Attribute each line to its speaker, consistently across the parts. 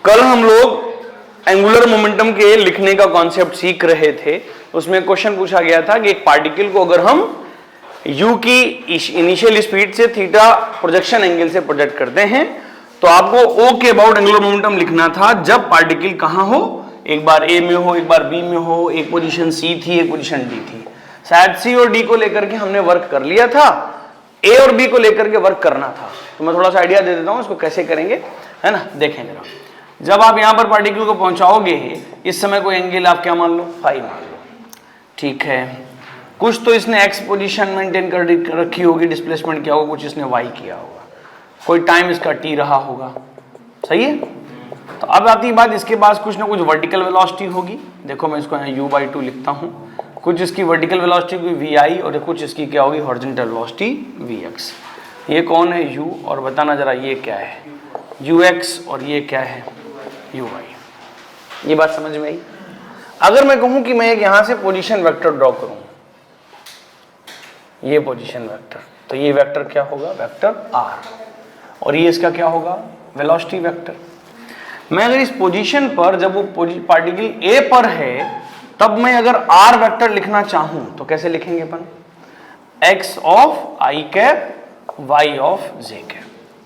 Speaker 1: कल हम लोग एंगुलर मोमेंटम के लिखने का कॉन्सेप्ट सीख रहे थे। उसमें क्वेश्चन पूछा गया था कि एक पार्टिकल को अगर हम u की इनिशियल स्पीड से थीटा प्रोजेक्शन एंगल से प्रोजेक्ट करते हैं तो आपको o के अबाउट एंगुलर मोमेंटम लिखना था जब पार्टिकल कहां हो, एक बार a में हो, एक बार b में हो, एक पोजीशन c थी, एक पोजीशन d थी। शायद c और d को लेकर के हमने वर्क कर लिया था, a और b को लेकर के वर्क करना था। तो मैं थोड़ा सा आइडिया दे देता हूं इसको कैसे करेंगे, है ना। देखें जरा, जब आप यहां पर पार्टिकल को पहुंचाओगे इस समय कोई एंगल आप क्या मान लो, फाई मान लो, ठीक है। कुछ तो इसने x पोजीशन मेंटेन कर रखी होगी, डिस्प्लेसमेंट किया होगा, कुछ इसने y किया होगा, कोई टाइम इसका t रहा होगा, सही है। तो अब आती है बात, इसके पास कुछ ना कुछ वर्टिकल वेलोसिटी होगी। देखो मैं इसको यहाँ u/2 लिखता हूँ, कुछ इसकी वर्टिकल वेलोसिटी होगी vi और कुछ इसकी क्या होगी, हॉरिजॉन्टल वेलोसिटी vx। ये कौन है u, और बताना जरा ये क्या है ux, और ये क्या है uy। ये बात समझ में आई। अगर मैं कहूं कि मैं एक यहां से पोजीशन वेक्टर ड्रॉ करूं, ये पोजीशन वेक्टर, तो ये वेक्टर क्या होगा, वेक्टर r, और ये इसका क्या होगा, वेलोसिटी वेक्टर। मैं अगर इस पोजीशन पर, जब वो पार्टिकल a पर है, तब मैं अगर r वेक्टर लिखना चाहूं तो कैसे लिखेंगे अपन, x of i cap y of j cap.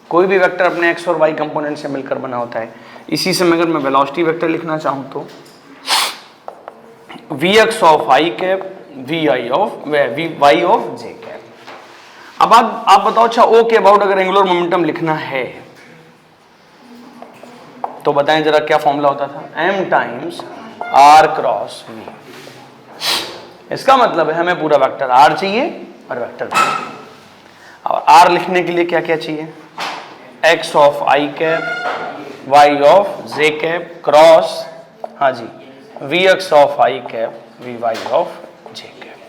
Speaker 1: कोई भी वेक्टर अपने x और y कंपोनेंट से मिलकर बना होता है। इसी से अगर मैं वेलोसिटी वेक्टर लिखना चाहूं तो vx of i cap vi of y of j cap. अब आप बताओ, अच्छा o के अबाउट अगर एंगुलर मोमेंटम लिखना है तो बताएं जरा क्या फॉर्मूला होता था, m times r cross v। इसका मतलब है हमें पूरा वेक्टर r चाहिए और वेक्टर v। और r लिखने के लिए क्या क्या चाहिए, x of i cap y of j cap cross, हाँ जी, vx of i cap vy of j cap.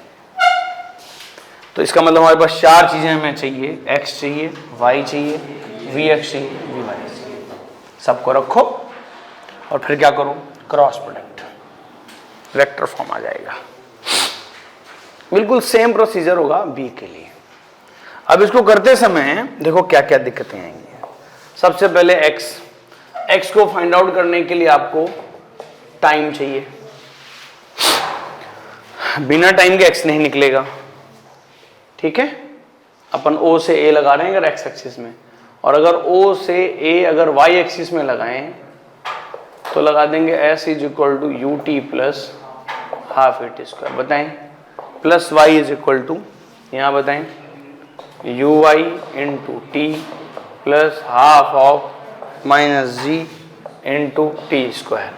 Speaker 1: तो इसका मतलब हमारे पास चार चीजें हमें चाहिए, x चाहिए, y चाहिए, vx चाहिए, vy चाहिए। सबको रखो और फिर क्या करो, क्रॉस प्रोडक्ट, वेक्टर फॉर्म आ जाएगा। बिल्कुल सेम प्रोसीजर होगा b के लिए। अब इसको करते समय देखो क्या क्या दिक्कतें आएंगी। सबसे पहले x को फाइंड आउट करने के लिए आपको टाइम चाहिए, बिना टाइम के x नहीं निकलेगा, ठीक है। अपन o से a लगा रहे हैं अगर x एक्सिस में, और अगर o से a अगर y एक्सिस में लगाएं तो लगा देंगे s is equal to u t plus half a t square, बताएं, plus y is equal to, यहाँ बताएं, u y into t plus half of minus g into t square.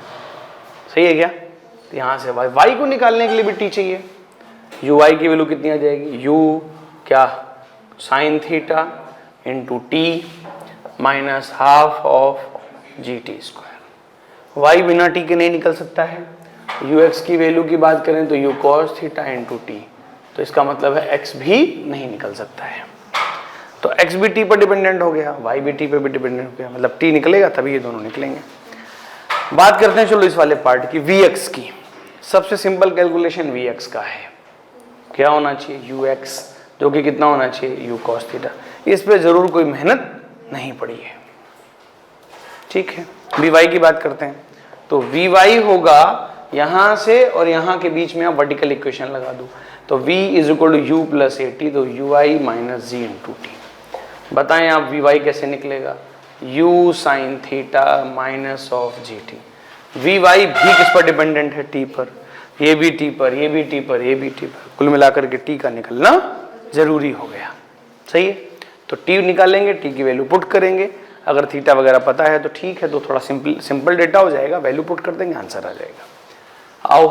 Speaker 1: सही है क्या। तो यहाँ से y को निकालने के लिए भी t चाहिए। यू वाई की वैल्यू कितनी आ जाएगी, u क्या, sine theta into T minus half of g T square. y बिना t के नहीं निकल सकता है। ux की वैल्यू की बात करें तो u cos theta into T, तो इसका मतलब है x भी नहीं निकल सकता है। तो x भी t पर डिपेंडेंट हो गया, y भी t पर भी डिपेंडेंट हो गया, मतलब t निकलेगा तभी ये दोनों निकलेंगे। बात करते हैं चलो इस वाले पार्ट की, vx की। सबसे सिंपल कैलकुलेशन vx का है, क्या होना चाहिए, ux, जो कि कितना होना चाहिए, u cos थीटा। इस पे जरूर कोई मेहनत नहीं पड़ी है, ठीक है। vy की बात करते हैं तो vy होगा यहां से और यहां के बीच में आप वर्टिकल इक्वेशन लगा दो, तो v is equal to u plus a t, तो u i minus g into t. बताएं आप vy कैसे निकलेगा, u sine theta minus of g t. vy भी किस पर डिपेंडेंट है, t पर, ये भी t पर, ये भी t पर, ये भी t पर, कुल मिलाकर के t का निकलना जरूरी हो गया, सही है। तो t निकालेंगे, t की वैल्यू पुट करेंगे, अगर थीटा वगैरह पता है तो ठीक है, तो थोड़ा सिंपल डेटा हो जाएगा, वैल्यू पुट कर देंगे, आंसर आ जाएगा। आओ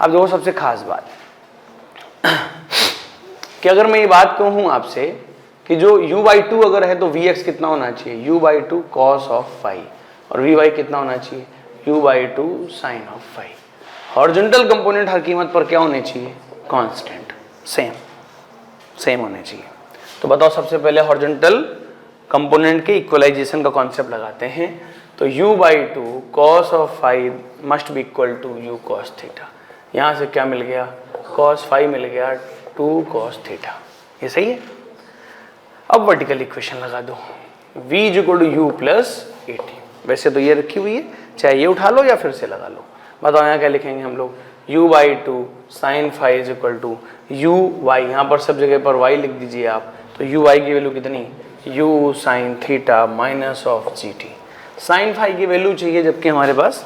Speaker 1: अब देखो सबसे खास बात कि अगर मैं ये बात कहूं आपसे कि जो u/2 अगर है तो vx कितना होना चाहिए, u/2 cos ऑफ फाई, और vy कितना होना चाहिए, u/2 sine of phi. Horizontal component हर कीमत पर क्या होने चाहिए, कांस्टेंट, सेम होने चाहिए। तो बताओ सबसे पहले हॉरिजॉन्टल कंपोनेंट के इक्वलाइजेशन का कॉन्सेप्ट लगाते हैं। तो u/2 cos of phi must be equal to u cos theta. यहाँ से क्या मिल गया, cos फाई मिल गया 2 cos थीटा, ये सही है। अब वर्टिकल इक्वेशन लगा दो, v is equal to u plus a t. वैसे तो ये रखी हुई है, चाहे ये उठा लो या फिर से लगा लो। बताओ यहाँ क्या लिखेंगे हम लोग, u/2 sin phi is equal to u y, यहाँ पर सब जगह पर y लिख दीजिए आप, तो u y की वैल्यू कितनी, u sin theta minus of gt। sin phi की वैल्यू चाहिए जबकि हमारे पास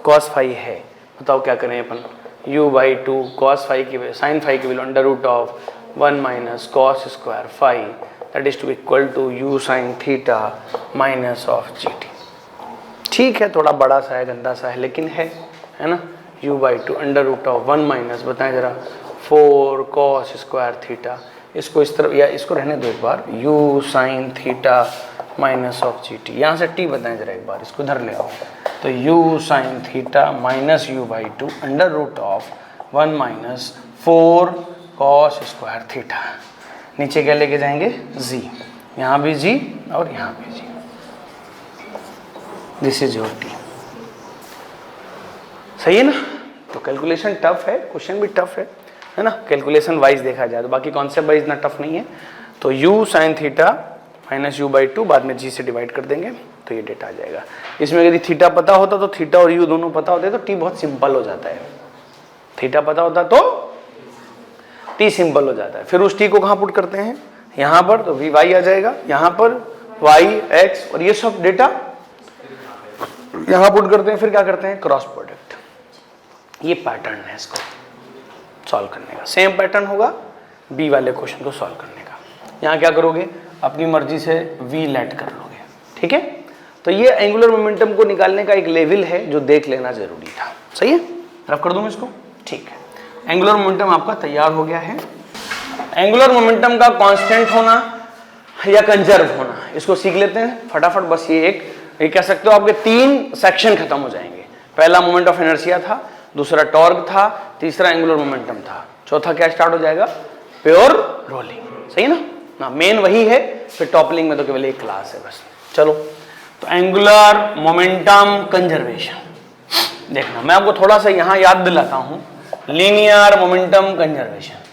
Speaker 1: cos phi है। बताओ क्या करें अपन, u/2 cos phi की sin phi की value under root of 1 minus cos square phi that is to equal to u sin theta minus of gt। ठीक है, थोड़ा बड़ा सा है, गंदा सा है, लेकिन है ना, u/2 under root of 1 minus, बताएं जरा, 4 cos स्क्वायर थीटा, इसको इस तरफ या इसको रहने दो एक बार, u sin theta minus of gt, यहाँ से t बताएं जरा एक बार, इसको इधर ले आओ, तो u sin theta minus u/2 under root of 1 minus 4 cos square theta, नीचे क्या लेके जाएंगे g, यहाँ भी g और यहाँ भी g, this is your t। सही है ना। तो कैलकुलेशन टफ है, क्वेश्चन भी टफ है ना, कैलकुलेशन वाइज देखा जाए तो, बाकी कॉन्सेप्ट वाइज इतना टफ नहीं है। तो u sin theta minus u/2 बाद में g से डिवाइड कर देंगे तो ये डेटा आ जाएगा। इसमें यदि थीटा पता होता तो थीटा और u दोनों पता होते तो t बहुत सिंपल हो जाता है, थीटा पता होता तो t सिंपल हो जाता है। फिर उस t को कहाँ पुट करते हैं, यहाँ पर, तो vy आ जाएगा, यहाँ पर y x और ये सब डेटा यहाँ पुट करते हैं, फिर क्या करते हैं, क्रॉस प्रोडक्ट। ये पैटर्न है इसको सॉल्व करने का, सेम पैटर्न होगा बी वाले क्वेश्चन को सॉल्व करने का। यहाँ क्या करोगे, अपनी मर्जी से v लेट कर लोगे, ठीक है। तो ये एंगुलर मोमेंटम को निकालने का एक लेवल है जो देख लेना जरूरी था। सही है, रफ कर दूं इसको, ठीक है। एंगुलर मोमेंटम आपका तैयार हो गया है। एंगुलर मोमेंटम का कांस्टेंट होना या कंजर्व होना, इसको सीख लेते हैं फटाफट। बस ये कह सकते हो आपके 3 सेक्शन खत्म हो जाएंगे। पहला मोमेंट ऑफ इनर्शिया था, दूसरा टॉर्क था, तीसरा एंगुलर मोमेंटम था, चौथा क्या स्टार्ट हो जाएगा, प्योर रोलिंग। सही है ना, मेन वही है, फिर टॉपलिंग में तो केवल एक क्लास है बस। चलो, तो एंगुलर मोमेंटम कंजर्वेशन देखना, मैं आपको थोड़ा सा यहां याद दिलाता हूं, लीनियर मोमेंटम कंजर्वेशन।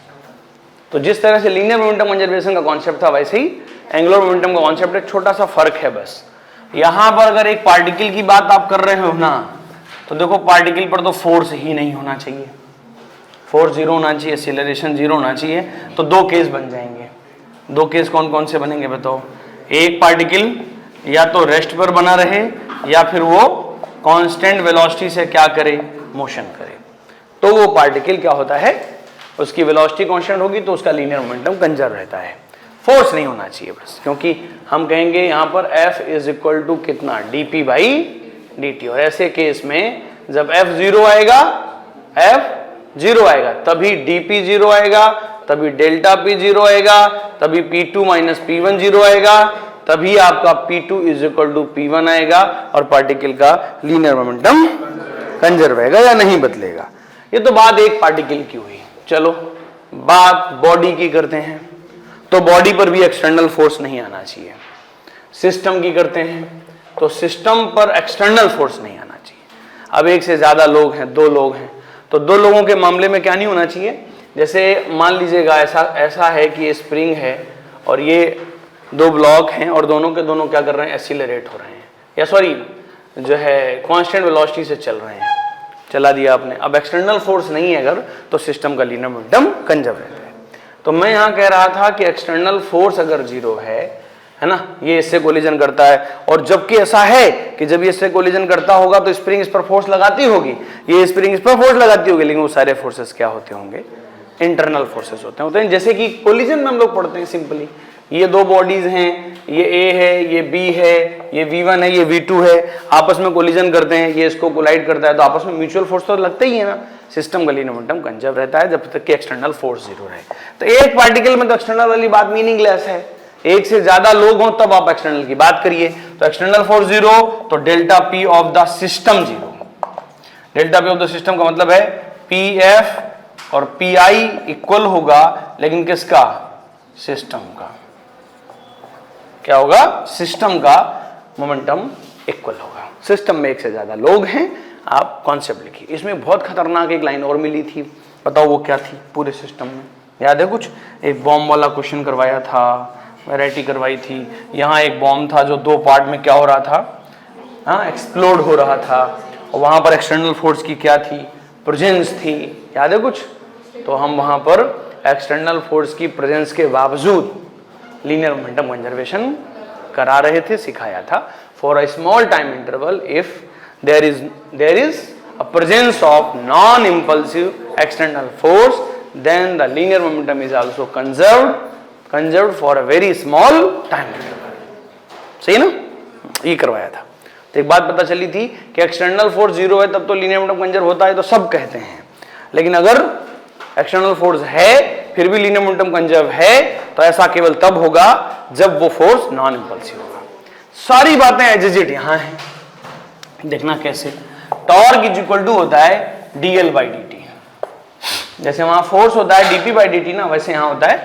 Speaker 1: तो जिस तरह से लीनियर मोमेंटम कंजर्वेशन का कॉन्सेप्ट था, वैसे ही एंगुलर मोमेंटम का कॉन्सेप्ट, एक छोटा सा फर्क है बस। यहां पर अगर एक पार्टिकल की बात आप कर रहे हो ना, तो देखो पार्टिकल पर तो फोर्स ही नहीं होना चाहिए, फोर्स 0 होना चाहिए, एक्सीलरेशन 0 होना चाहिए। तो 2 केस बन जाएंगे। 2 केस कौन कौन से बनेंगे बताओ, एक पार्टिकल या तो रेस्ट पर बना रहे या फिर वो कांस्टेंट वेलोसिटी से क्या करे, मोशन करे, तो वो पार्टिकल क्या होता है, उसकी वेलोसिटी कांस्टेंट होगी तो उसका लीनियर मोमेंटम कंजर्व रहता है, फोर्स नहीं होना चाहिए बस। क्योंकि हम कहेंगे यहाँ पर F इज इक्वल टू कितना, dp/dt, और ऐसे केस में जब F 0 आएगा, F 0 आएगा तभी dp 0 आएगा, तभी डेल्टा p 0 आएगा, तभी p2 माइनस p1 0 आएगा, तभी आपका p2 is equal to p1 आएगा और पार्टिकल का लीनियर मोमेंटम कंजर्व रहेगा या नहीं बदलेगा। ये तो बात एक पार्टिकल की हुई। चलो बात बॉडी की करते हैं, तो बॉडी पर भी एक्सटर्नल फोर्स नहीं आना चाहिए। सिस्टम की करते हैं, तो सिस्टम पर एक्सटर्नल फोर्स नहीं आना चाहिए। अब एक से ज्यादा लोग हैं, 2 लोग हैं, तो 2 लोगों के मामले में क्या नहीं होना चाहिए, जैसे मान लीजिएगा ऐसा है कि ये स्प्रिंग है और ये 2 ब्लॉक हैं और दोनों के दोनों क्या कर रहे हैं, एक्सीलरेट हो रहे हैं, या सॉरी जो है कांस्टेंट वेलोसिटी से चल रहे हैं, चला दिया आपने। अब एक्सटर्नल फोर्स नहीं है अगर, तो सिस्टम का लीनियर मोमेंटम कंजर्व रहता है। तो मैं यहाँ कह रहा था कि एक्सटर्नल फोर्स अगर 0 है ना, ये इससे कोलिजन करता है, और जबकि ऐसा है कि जब ये इससे कोलिजन करता होगा तो स्प्रिंग इस पर फोर्स लगाती होगी, ये स्प्रिंग इस पर फोर्स लगाती होगी, लेकिन वो सारे फोर्सेस क्या होते होंगे, इंटरनल फोर्सेस होते हैं। जैसे कि कोलिजन में हम लोग पढ़ते हैं सिंपली, ये 2 बॉडीज हैं, ये A है, ये B है, ये V1 है, ये V2 है, आपस में कोलिजन करते हैं, ये इसको कोलाइड करता है, तो आपस में म्यूचुअल फोर्स तो लगता ही है ना। सिस्टम का लीनियर मोमेंटम कंजर्व रहता है जब तक कि एक्सटर्नल फोर्स 0 रहे। तो एक पार्टिकल में तो एक्सटर्नल वाली बात मीनिंगलेस है, एक से ज्यादा लोग हों तब आप एक्सटर्नल की बात करिए। तो एक्सटर्नल फोर्स 0, तो delta P of the system 0। Delta P of the system का मतलब है PF और PI इक्वल होगा, लेकिन किसका, सिस्टम का। क्या होगा, सिस्टम का मोमेंटम इक्वल होगा। सिस्टम में एक से ज्यादा लोग हैं, आप कॉन्सेप्ट लिखिए। इसमें बहुत खतरनाक एक लाइन और मिली थी, बताओ वो क्या थी, पूरे सिस्टम में याद है कुछ, एक बॉम्ब वाला क्वेश्चन करवाया था, वैरायटी करवाई थी। यहाँ एक बॉम्ब था जो 2 पार्ट में क्या हो रहा था, हाँ एक्सप्लोड हो रहा था, और वहां पर एक्सटर्नल फोर्स की क्या थी, प्रेजेंस थी, याद है कुछ? तो हम वहां पर एक्सटर्नल फोर्स की प्रेजेंस के बावजूद लीनियर मोमेंटम कंजर्वेशन करा रहे थे, सिखाया था। For a small time interval if there is a presence of non impulsive external force, then the linear momentum is also conserved for a very small time interval. सही ना? ये करवाया था। तो एक बात पता चली थी कि एक्सटर्नल फोर्स जीरो है तब तो लीनियर मोमेंटम कंजर्व होता है, तो सब कहते हैं। लेकिन अगर एक्सटर्नल फोर्स है फिर भी लीनियर मोमेंटम कंजर्व है, तो ऐसा केवल तब होगा जब वो फोर्स नॉन इंपल्सिव होगा। सारी बातें एज इट यहां है, देखना कैसे। टॉर्क इज इक्वल टू होता है dl बाई dt। जैसे वहां फोर्स होता है dp बाई dt ना, वैसे यहां होता है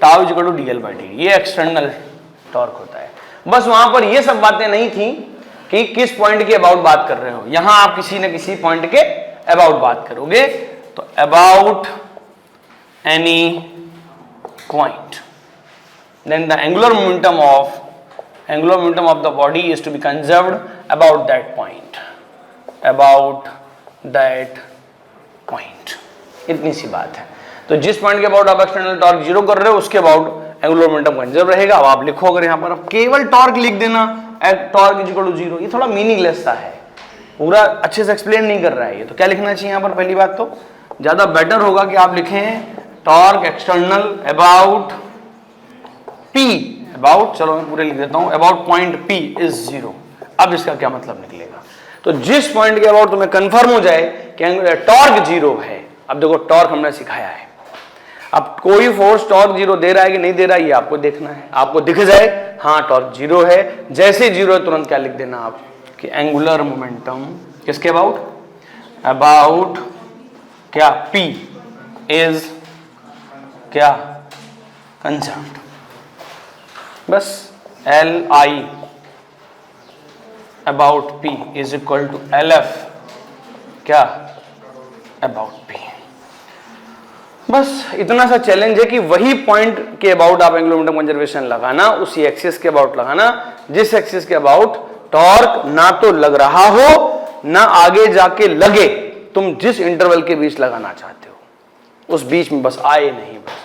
Speaker 1: tau is equal to dl by dt। ये एक्सटर्नल टॉर्क होता है। बस वहां पर ये सब बातें नहीं थी कि किस पॉइंट के अबाउट बात कर रहे हो। यहां आप किसी न किसी पॉइंट के अबाउट बात करोगे, तो about any point, then the angular momentum of the body is to be conserved about that point, about that point. इतनी सी बात है। तो जिस पॉइंट के अबाउट आप एक्सटर्नल टॉर्क जीरो कर रहे हो उसके अबाउट एंगुलर मोमेंटम कंजर्व रहेगा। अब आप लिखो अगर यहां पर अब केवल टॉर्क लिख देना, torque is equal to zero, ये थोड़ा मीनिंगलेस सा है, पूरा अच्छे से एक्सप्लेन नहीं कर रहा है ये। तो क्या लिखना चाहिए यहां पर? पहली बात तो ज्यादा बेटर होगा कि आप लिखें torque external about P, about, चलो मैं पूरे लिख देता हूं, about point P is zero. अब इसका क्या मतलब निकलेगा? तो जिस पॉइंट के अबाउट तुम्हें कंफर्म हो जाए कि टॉर्क जीरो है, अब देखो टॉर्क हमने सिखाया है, अब कोई फोर्स टॉर्क जीरो दे रहा है कि नहीं दे रहा है ये आपको देखना है। आपको दिख जाए हाँ टॉर्क जीरो है, जैसे जीरो है तुरंत क्या लिख देना आप कि एंगुलर मोमेंटम किसके अबाउट क्या P इज क्या कंजर्व्ड। बस LI about P is equal to LF क्या अबाउट P। बस इतना सा चैलेंज है कि वही पॉइंट के अबाउट आप एंगुलर मोमेंटम कंजर्वेशन लगाना, उसी एक्सिस के अबाउट लगाना जिस एक्सिस के अबाउट टॉर्क ना तो लग रहा हो ना आगे जाके लगे। तुम जिस इंटरवल के बीच लगाना चाहते हो उस बीच में बस आए नहीं। बस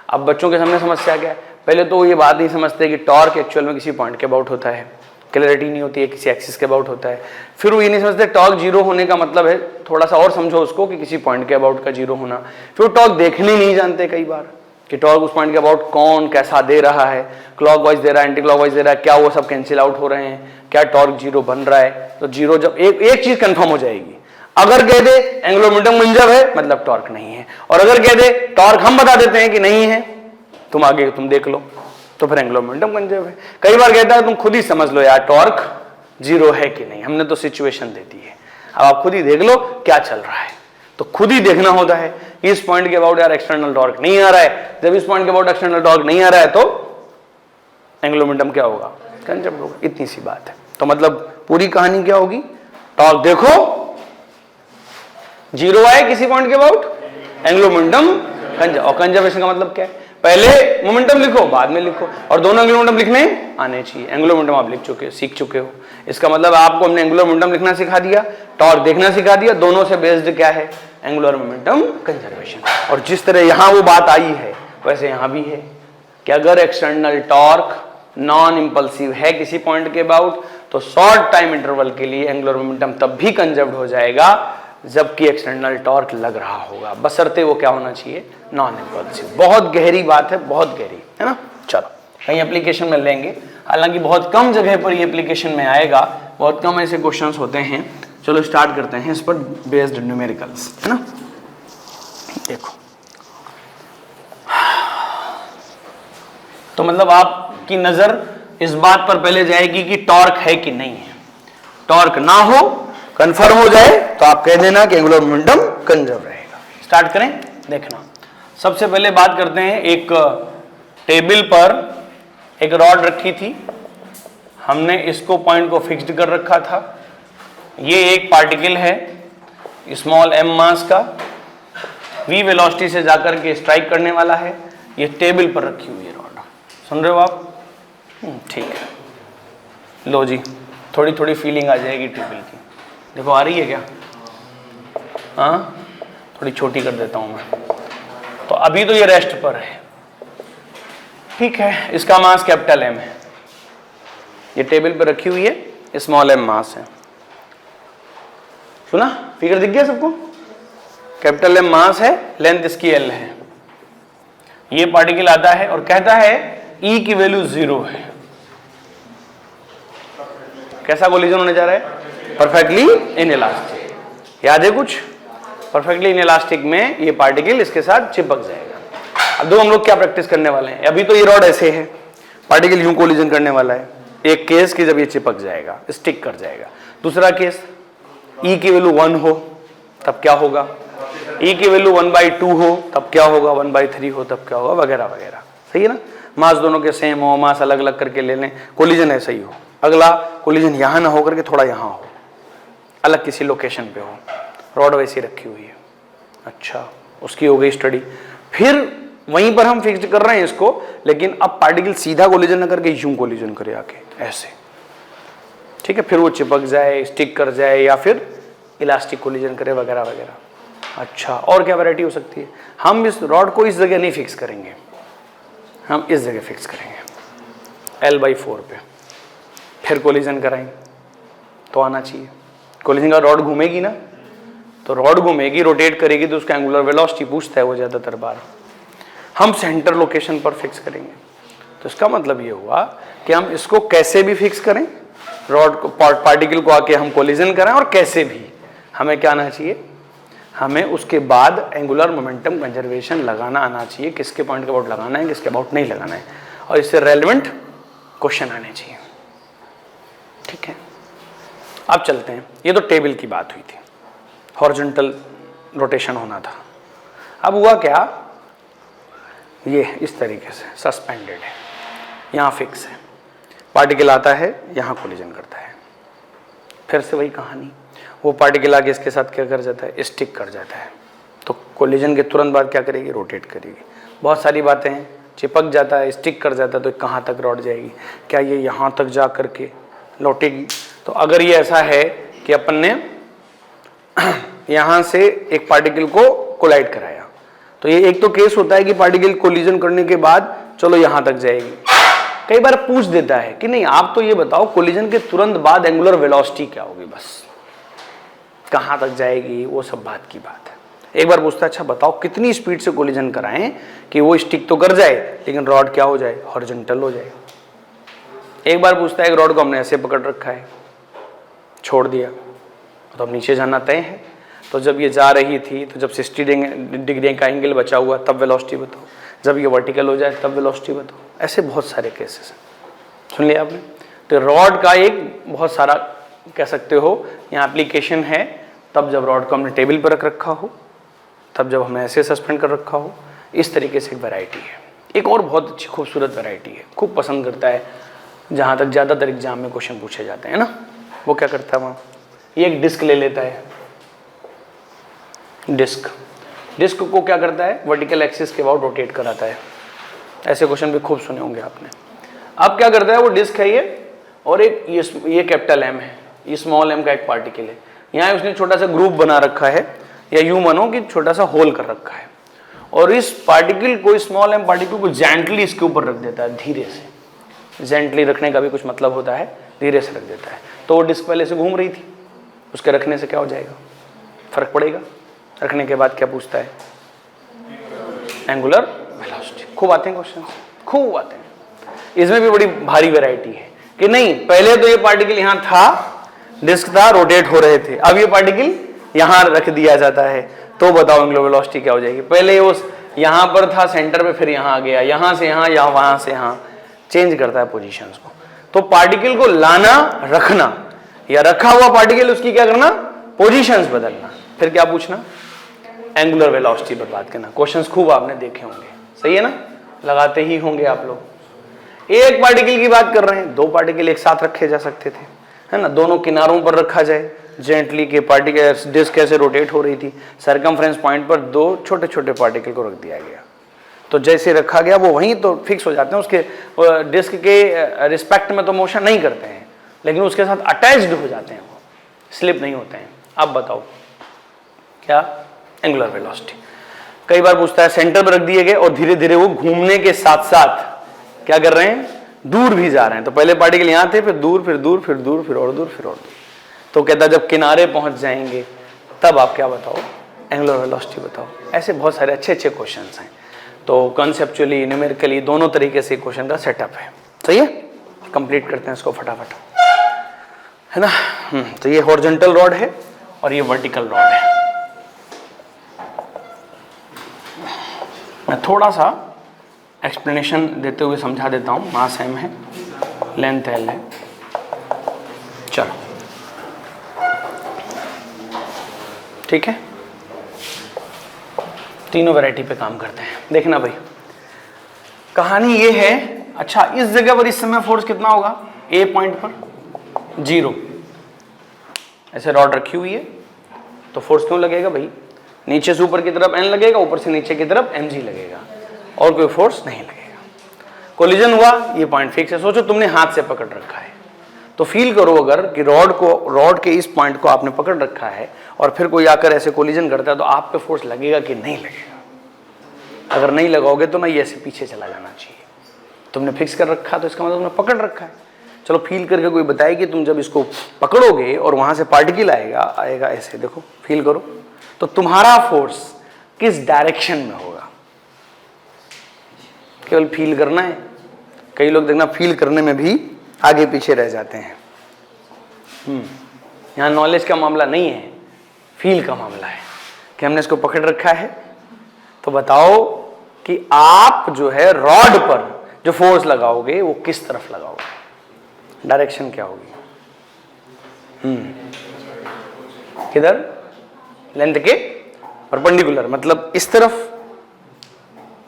Speaker 1: अब बच्चों के सामने समस्या क्या है, पहले तो ये बात नहीं समझते कि टॉर्क एक्चुअल में किसी पॉइंट के अबाउट होता है, क्लैरिटी नहीं होती है, किसी एक्सिस के अबाउट होता है। फिर वो ये नहीं समझते टॉर्क जीरो होने का मतलब है, थोड़ा सा और समझो उसको कि किसी पॉइंट के अबाउट का जीरो होना। फिर टॉर्क देखने नहीं जानते कई बार कि टॉर्क उस पॉइंट के अबाउट कौन कैसा दे रहा है, क्लॉकवाइज दे रहा है, एंटी क्लॉकवाइज दे रहा है, क्या वो सब कैंसिल आउट हो रहे हैं, क्या टॉर्क जीरो बन रहा है। तो जीरो जब एक चीज कंफर्म हो जाएगी, अगर कह दे एंगुलर मोमेंटम कंजर्व है मतलब टॉर्क नहीं है, और अगर कह दे टॉर्क हम बता देते हैं कि नहीं है, तुम आगे तुम देख लो, तो फिर एंगुलर मोमेंटम कंजर्व है। कई बार कहता है तुम खुद ही समझ लो यार टॉर्क जीरो है कि नहीं, हमने तो सिचुएशन दे दी है, अब आप खुद ही देख लो क्या चल रहा है। तो खुद ही देखना होता है इस पॉइंट के अबाउट यार एक्सटर्नल टॉर्क नहीं आ रहा है, जब इस पॉइंट के अबाउट एक्सटर्नल टॉर्क नहीं आ रहा है तो एंगुलर मोमेंटम क्या होगा, कंजर्व होगा। इतनी सी बात है। तो मतलब पूरी कहानी क्या होगी, टॉर्क देखो जीरो आए किसी पॉइंट के अबाउट, एंगुलर मोमेंटम कंजर्व। और कंजर्वेशन का मतलब क्या है, पहले मोमेंटम लिखो बाद में लिखो, और दोनों एंगुलर मोमेंटम लिखने आने चाहिए। एंगुलर मोमेंटम आप लिख चुके हो, सीख चुके हो, इसका मतलब आपको हमने एंगुलर मोमेंटम लिखना सिखा दिया, टॉर्क देखना सिखा दिया, दोनों से बेस्ड क्या है एंगुलर मोमेंटम कंजर्वेशन। और जिस तरह यहां वो बात आई है वैसे यहां भी है कि अगर एक्सटर्नल टॉर्क नॉन इंपल्सिव है किसी पॉइंट के अबाउट तो शॉर्ट टाइम इंटरवल के लिए एंगुलर मोमेंटम तब भी कंजर्व्ड हो जाएगा जबकि एक्सटर्नल टॉर्क लग रहा होगा, बशर्ते वो क्या होना चाहिए, नॉन इंपल्सिव। बहुत गहरी बात है, बहुत गहरी है ना। चलो कहीं एप्लीकेशन में लेंगे, हालांकि बहुत कम जगह पर ये एप्लीकेशन में आएगा, बहुत कम ऐसे क्वेश्चंस होते हैं। चलो स्टार्ट करते हैं इस पर बेस्ड न्यूमेरिकल्स, है ना। देखो तो मतलब आपकी नजर इस बात पर पहले जाएगी कि टॉर्क है कि नहीं है। टॉर्क ना हो, कंफर्म हो जाए तो आप कह देना कि एंगुलर मोमेंटम कंजर्व रहेगा। स्टार्ट करें, देखना। सबसे पहले बात करते हैं, एक टेबल पर एक रॉड रखी थी, हमने इसको पॉइंट को फिक्स्ड कर रखा था। ये एक पार्टिकल है स्मॉल m मास का, v वेलोसिटी से जाकर के स्ट्राइक करने वाला है। ये टेबल पर रखी हुई है रॉड, सुन रहे हो आप? ठीक है, लो जी थोड़ी थोड़ी फीलिंग आ जाएगी टेबल की। देखो आ रही है क्या? हाँ, थोड़ी छोटी कर देता हूं मैं। तो अभी तो ये रेस्ट पर है, ठीक है। इसका मास कैपिटल एम है, ये टेबल पे रखी हुई है, स्मॉल एम मास है। सुना? फिगर दिख गया सबको? कैपिटल एम मास है, लेंथ इसकी एल है। ये पार्टिकल आता है और कहता है ई की वैल्यू 0 है। कैसा कोलिजन होने जा रहा है? Perfectly inelastic. याद है कुछ? परफेक्टली इनइलास्टिक में ये पार्टिकल इसके साथ चिपक जाएगा। अब दो हम लोग क्या प्रैक्टिस करने वाले हैं? अभी तो ये रॉड ऐसे है, पार्टिकल यूं कोलिजन करने वाला है। एक केस कि जब ये चिपक जाएगा, स्टिक कर जाएगा। दूसरा केस, ई की वैल्यू 1 हो तब क्या होगा, ई की वैल्यू 1/2 हो तब क्या होगा, 1/3 हो तब क्या होगा, वगैरह वगैरह। सही है ना? मास दोनों के सेम हो, मास अलग अलग करके ले लें, कोलिजन ऐसा ही हो। अगला कोलिजन यहां ना होकर के थोड़ा यहां हो, अलग किसी लोकेशन पे हो, रॉड वैसी रखी हुई है। अच्छा, उसकी हो गई स्टडी। फिर वहीं पर हम फिक्स कर रहे हैं इसको, लेकिन अब पार्टिकल सीधा कोलिजन ना करके यूं कोलिजन करे आके ऐसे, ठीक है। फिर वो चिपक जाए, स्टिक कर जाए, या फिर इलास्टिक कोलिजन करे, वगैरह वगैरह। अच्छा, और क्या वैरायटी हो सकती है? हम इस रॉड को इस जगह नहीं फिक्स करेंगे, हम इस जगह फिक्स करेंगे L/4 पे, फिर कोलिजन कराएंगे तो आना चाहिए। कोलिजन का रॉड घूमेगी ना, तो रॉड घूमेगी, रोटेट करेगी, तो उसका एंगुलर वेलोसिटी पूछता है वो ज्यादातर बार। हम सेंटर लोकेशन पर फिक्स करेंगे। तो इसका मतलब ये हुआ कि हम इसको कैसे भी फिक्स करें, रॉड को, पार्टिकल को आके हम कोलिजन कराएं, और कैसे भी हमें क्या आना चाहिए, हमें उसके बाद एंगुलर मोमेंटम कंजर्वेशन लगाना आना चाहिए। किसके पॉइंट के अबाउट लगाना है, किसके अबाउट नहीं लगाना है, और इससे रेलेवेंट क्वेश्चन आने चाहिए, ठीक है। अब चलते हैं, ये तो टेबल की बात हुई थी, हॉरिजॉन्टल रोटेशन होना था। अब हुआ क्या, ये इस तरीके से सस्पेंडेड है, यहाँ फिक्स है, पार्टिकल आता है, यहाँ कोलिजन करता है। फिर से वही कहानी, वो पार्टिकल आगे इसके साथ क्या कर जाता है, स्टिक कर जाता है। तो कोलिजन के तुरंत बाद क्या करेगी, रोटेट करेगी। बहुत सारी बातें हैं, चिपक जाता है, स्टिक कर जाता है, तो कहाँ तक लौट जाएगी, क्या ये यहाँ तक जा करके लौटेगी? तो अगर ये ऐसा है कि अपन ने यहाँ से एक पार्टिकल को कोलाइड कराया, तो ये एक तो केस होता है कि पार्टिकल कोलिजन करने के बाद चलो यहाँ तक जाएगी। कई बार पूछ देता है कि नहीं आप तो ये बताओ कोलिजन के तुरंत बाद एंगुलर वेलोसिटी क्या होगी, बस कहाँ तक जाएगी, वो सब बात की बात है। एक बार पूछता है अच्छा बताओ कितनी स्पीड से कोलिजन कराएं कि वो स्टिक तो कर जाए लेकिन रॉड क्या हो जाए, हॉरिजॉन्टल हो जाए। एक बार पूछता है एक रॉड को हमने ऐसे पकड़ रखा है, छोड़ दिया तो अब नीचे जाना तय है, तो जब ये जा रही थी तो जब 60 डिग्री का एंगल बचा हुआ तब वेलोसिटी बताओ, जब ये वर्टिकल हो जाए तब वेलोसिटी बताओ। ऐसे बहुत सारे केसेस हैं, सुन लिया आपने। तो रॉड का एक बहुत सारा कह सकते हो यहाँ एप्लीकेशन है, तब जब रॉड को हमने टेबल पर रख रखा हो, तब जब हमने ऐसे सस्पेंड कर रखा हो, इस तरीके से एक वैरायटी है। एक और बहुत अच्छी खूबसूरत वैरायटी है, खूब पसंद करता है, जहाँ तक ज़्यादातर एग्जाम में क्वेश्चन पूछे जाते हैं ना, वो क्या करता है वहाँ, ये एक डिस्क ले लेता है, डिस्क को क्या करता है, वर्टिकल एक्सिस के अबाउट रोटेट कराता है। ऐसे क्वेश्चन भी खूब सुने होंगे आपने। अब क्या करता है, वो डिस्क है ये, और एक ये कैपिटल एम है, ये स्मॉल एम का एक पार्टिकल है, यहाँ उसने छोटा सा ग्रुप बना रखा है, या यूं मानो कि छोटा सा होल कर रखा है, और इस पार्टिकल को, स्मॉल एम पार्टिकल को जेंटली इसके ऊपर रख देता है, धीरे से। जेंटली रखने का भी कुछ मतलब होता है, धीरे से रख देता है। तो वो डिस्क पहले से घूम रही थी, उसके रखने से क्या हो जाएगा, फर्क पड़ेगा। रखने के बाद क्या पूछता है, एंगुलर वेलोसिटी। खूब आते हैं क्वेश्चन, खूब आते हैं। इसमें भी बड़ी भारी वैरायटी है कि नहीं, पहले तो ये पार्टिकल यहाँ था, डिस्क था, रोटेट हो रहे थे, अब ये पार्टिकल यहाँ रख दिया जाता है, तो बताओ एंगुलर वेलोसिटी क्या हो जाएगी। पहले वो यहाँ पर था सेंटर पे, फिर यहाँ आ गया, यहाँ से यहाँ, या वहां से यहाँ, चेंज करता है पोजीशंस को। तो पार्टिकल को लाना, रखना, या रखा हुआ पार्टिकल उसकी क्या करना, पोजीशंस बदलना, फिर क्या पूछना, एंगुलर वेलोसिटी पर बात करना। क्वेश्चंस खूब आपने देखे होंगे, सही है ना, लगाते ही होंगे आप लोग। एक पार्टिकल की बात कर रहे हैं, दो पार्टिकल एक साथ रखे जा सकते थे, है ना, दोनों किनारों पर रखा जाए जेंटली, के पार्टिकल डिस्क कैसे रोटेट हो रही थी, सरकमफ्रेंस पॉइंट पर दो छोटे छोटे पार्टिकल को रख दिया गया, तो जैसे रखा गया वो वहीं तो फिक्स हो जाते हैं, उसके डिस्क के रिस्पेक्ट में तो मोशन नहीं करते हैं, लेकिन उसके साथ अटैच्ड हो जाते हैं, वो स्लिप नहीं होते हैं। अब बताओ क्या? Angular velocity. कई बार पूछता है सेंटर पर रख दिए गए और धीरे धीरे वो घूमने के साथ साथ क्या कर रहे हैं? दूर भी जा रहे हैं। तो पहले पार्टिकल यहां थे, फिर दूर, फिर दूर, फिर दूर, फिर और दूर, फिर और दूर। तो कहता जब किनारे पहुंच जाएंगे तब आप क्या बताओ? एंगुलर वेलोसिटी बताओ। ऐसे बहुत सारे अच्छे अच्छे क्वेश्चंस हैं। तो कॉन्सेप्चुअली, न्यूमेरिकली दोनों तरीके से क्वेश्चन का सेटअप है। सही है, कंप्लीट करते हैं इसको फटाफट, है ना। तो ये हॉरिजॉन्टल रॉड है और ये वर्टिकल रॉड है। मैं थोड़ा सा एक्सप्लेनेशन देते हुए समझा देता हूँ। मास m है, लेंथ l है। चलो ठीक है, तीनों वैरायटी पे काम करते हैं। देखना भाई, कहानी ये है। अच्छा, इस जगह पर इस समय फोर्स कितना होगा? ए पॉइंट पर 0। ऐसे रॉड रखी हुई है तो फोर्स क्यों लगेगा भाई? नीचे से ऊपर की तरफ n लगेगा, ऊपर से नीचे की तरफ mg लगेगा, और कोई फोर्स नहीं लगेगा। कोलिजन हुआ, ये पॉइंट फिक्स है। सोचो तुमने हाथ से पकड़ रखा है, तो फील करो अगर कि रॉड के इस पॉइंट को आपने पकड़ रखा है और फिर कोई आकर ऐसे कोलिजन करता है तो आप पे फोर्स लगेगा कि नहीं लगेगा? अगर नहीं लगाओगे तो ना ये ऐसे पीछे चला जाना चाहिए। तुमने फिक्स कर रखा तो इसका मतलब तुमने पकड़ रखा है। चलो फील करके कोई बताए कि तुम जब इसको पकड़ोगे और वहां से पार्टिकल आएगा ऐसे, देखो फील करो, तो तुम्हारा फोर्स किस डायरेक्शन में होगा? केवल फील करना है। कई लोग देखना फील करने में भी आगे पीछे रह जाते हैं। यहाँ नॉलेज का मामला नहीं है, फील का मामला है कि हमने इसको पकड़ रखा है। तो बताओ कि आप जो है रॉड पर जो फोर्स लगाओगे वो किस तरफ लगाओगे? डायरेक्शन क्या होगी? किधर? लेंथ के परपेंडिकुलर, मतलब इस तरफ।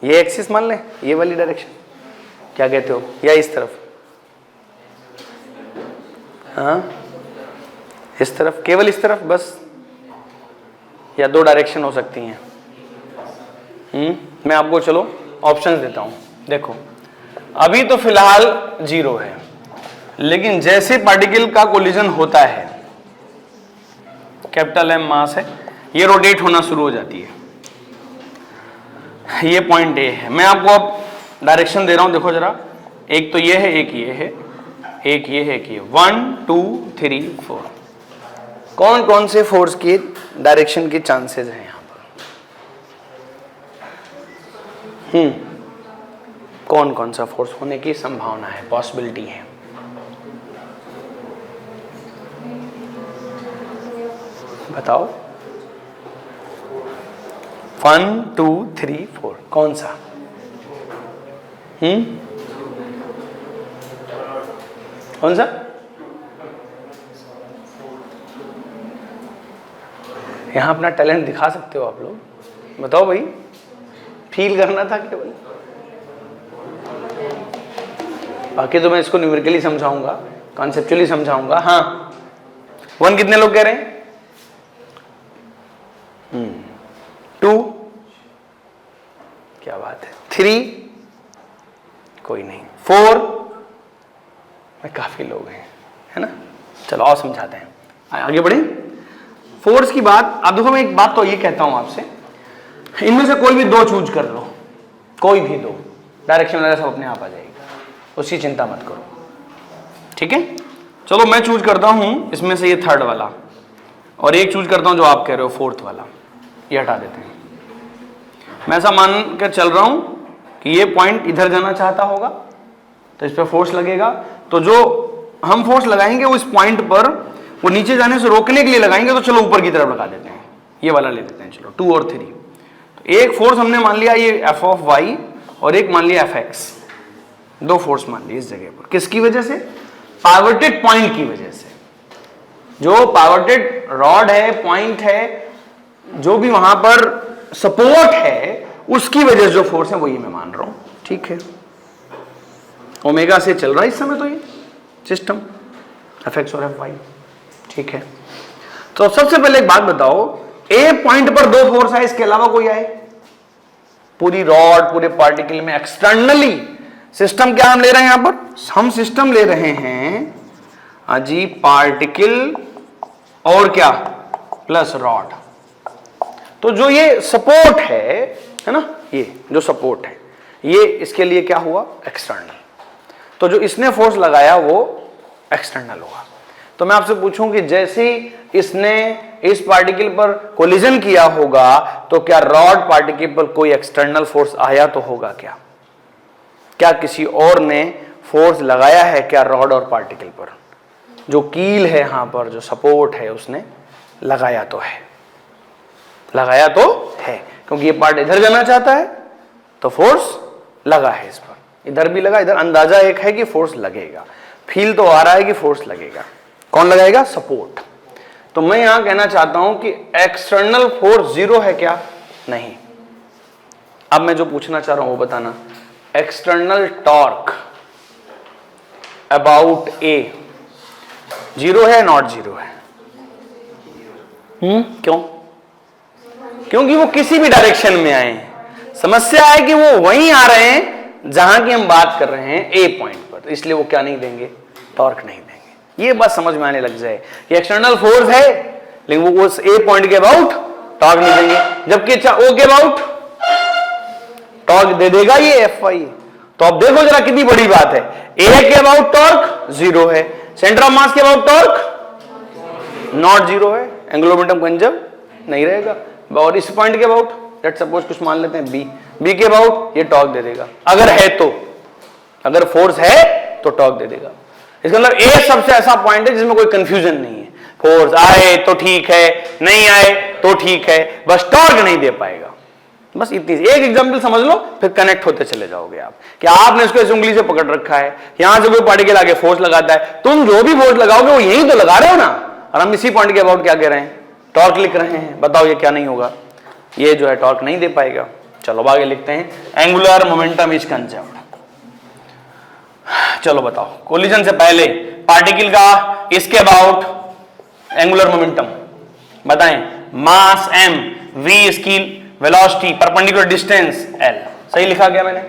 Speaker 1: ये एक्सिस मान लें, ये वाली डायरेक्शन, क्या कहते हो? या इस तरफ? हाँ, इस तरफ, केवल इस तरफ बस, या दो डायरेक्शन हो सकती हैं। मैं आपको चलो ऑप्शंस देता हूं। देखो अभी तो फिलहाल 0 है, लेकिन जैसे पार्टिकल का कोलिजन होता है, कैपिटल M मास है, ये रोटेट होना शुरू हो जाती है। ये पॉइंट A है। मैं आपको अब डायरेक्शन दे रहा हूं, देखो जरा। एक तो ये है, एक ये है, एक ये है, एक ये। 1 2 3 4। कौन कौन से फोर्स की डायरेक्शन के चांसेस हैं यहां पर? कौन कौन सा फोर्स होने की संभावना है, पॉसिबिलिटी है? बताओ। 1 2 3 4, कौन सा? कौन सा? यहां अपना टैलेंट दिखा सकते हो आप लोग। बताओ भाई, फील करना था केवल। बाकी तो मैं इसको न्यूमेरिकली समझाऊंगा, कॉन्सेप्चुअली समझाऊंगा। हाँ, 1 कितने लोग कह रहे हैं? 2, क्या बात है। 3, कोई नहीं। 4 में काफी लोग हैं, है ना। चलो और समझाते हैं, आगे बढ़े। फोर्स की बात, अब देखो मैं एक बात तो ये कहता हूं आपसे, इनमें से कोई भी 2 चूज कर लो, कोई भी 2, डायरेक्शन वगैरह सब अपने आप आ जाएगा, उसकी चिंता मत करो, ठीक है। चलो मैं चूज करता हूं इसमें से ये 3rd वाला, और एक चूज करता हूं जो आप कह रहे हो 4th वाला, ये हटा देते हैं। मैं ऐसा मान कर चल रहा हूं कि ये पॉइंट इधर जाना चाहता होगा तो इस पर फोर्स लगेगा। तो जो हम फोर्स लगाएंगे उस पॉइंट पर वो नीचे जाने से रोकने के लिए लगाएंगे, तो चलो ऊपर की तरफ लगा देते हैं, ये वाला ले लेते हैं। चलो 2 और 3। तो एक फोर्स हमने मान लिया ये F(y) और एक मान लिया Fx। 2 फोर्स मान लिए इस जगह पर। किसकी वजह से? पाइवटेड पॉइंट की वजह से। जो पाइवटेड रॉड है, पॉइंट है, जो भी वहां पर सपोर्ट है, उसकी वजह से जो फोर्स है वो ये मैं मान रहा हूं, ठीक है। ओमेगा से चल रहा है इस समय तो ये सिस्टम, Fx और Fy, ठीक है। तो सबसे पहले एक बात बताओ, ए पॉइंट पर 2 फोर्स है, इसके अलावा कोई आए? पूरी रॉड, पूरे पार्टिकल में एक्सटर्नली सिस्टम क्या हम ले रहे हैं? यहां पर हम सिस्टम ले रहे हैं हाँ जी, पार्टिकल और क्या प्लस रॉड। तो जो ये सपोर्ट है ना, ये जो सपोर्ट है ये इसके लिए क्या हुआ, एक्सटर्नल। तो जो इसने फोर्स लगाया वो एक्सटर्नल होगा। तो मैं आपसे पूछूं कि जैसे इसने इस पार्टिकल पर कोलिजन किया होगा तो क्या रॉड पार्टिकल पर कोई एक्सटर्नल फोर्स आया तो होगा क्या? क्या किसी और ने फोर्स लगाया है क्या रॉड और पार्टिकल पर? जो कील है यहां पर, जो सपोर्ट है, उसने लगाया तो है, लगाया तो है, क्योंकि ये पार्ट इधर जाना चाहता है तो फोर्स लगा है इस पर, इधर भी लगा, इधर अंदाजा एक है कि फोर्स लगेगा, फील तो आ रहा है कि फोर्स लगेगा। कौन लगाएगा? सपोर्ट। तो मैं यहां कहना चाहता हूं कि एक्सटर्नल फोर्स जीरो है क्या? नहीं। अब मैं जो पूछना चाह रहा हूं वो बताना, external torque about A zero है, नॉट जीरो है? क्यों? क्योंकि वो किसी भी डायरेक्शन में आए हैं। समस्या है कि वो वहीं आ रहे हैं जहां की हम बात कर रहे हैं, ए पॉइंट पर, इसलिए वो क्या नहीं देंगे? टॉर्क नहीं देंगे। ये बात समझ में आने लग जाए कि एक्सटर्नल फोर्स है लेकिन वो उस ए पॉइंट के अबाउट टॉर्क नहीं देंगे, जबकि ओ के अबाउट टॉर्क दे देगा ये एफ वाई। तो अब देखो जरा कितनी बड़ी बात है, ए के अबाउट टॉर्क जीरो है, सेंटर ऑफ मास के अबाउट टॉर्क नॉट जीरो है, एंगुलर मोमेंटम कंजर्व नहीं रहेगा। और इस पॉइंट के अबाउट लेट्स सपोज कुछ मान लेते हैं बी के अबाउट ये टॉर्क दे देगा, अगर है तो, अगर फोर्स है तो टॉर्क दे देगा। इसका मतलब ए सबसे ऐसा पॉइंट है जिसमें कोई कंफ्यूजन नहीं है, फोर्स आए तो ठीक है, नहीं आए तो ठीक है, बस टॉर्क नहीं दे पाएगा। बस इतनी, एक एग्जांपल समझ लो, फिर कनेक्ट होते चले जाओगे आप कि आपने इसको इस उंगली से पकड़ रखा है, यहां से कोई पार्टिकल आगे फोर्स लगाता है, तुम जो भी फोर्स लगाओगे वो यही तो लगा रहे हो ना, और हम इसी पॉइंट के अबाउट क्या कह रहे हैं? टॉर्क लिख रहे हैं। बताओ ये क्या नहीं होगा? ये जो है टॉर्क नहीं दे पाएगा। चलो आगे लिखते हैं, एंगुलर मोमेंटम इज कंजर्व्ड। चलो बताओ, कोलिजन से पहले पार्टिकल का इसके अबाउट एंगुलर मोमेंटम बताएं। मास m, v इसकी वेलोसिटी, परपेंडिकुलर डिस्टेंस l। सही लिखा गया मैंने?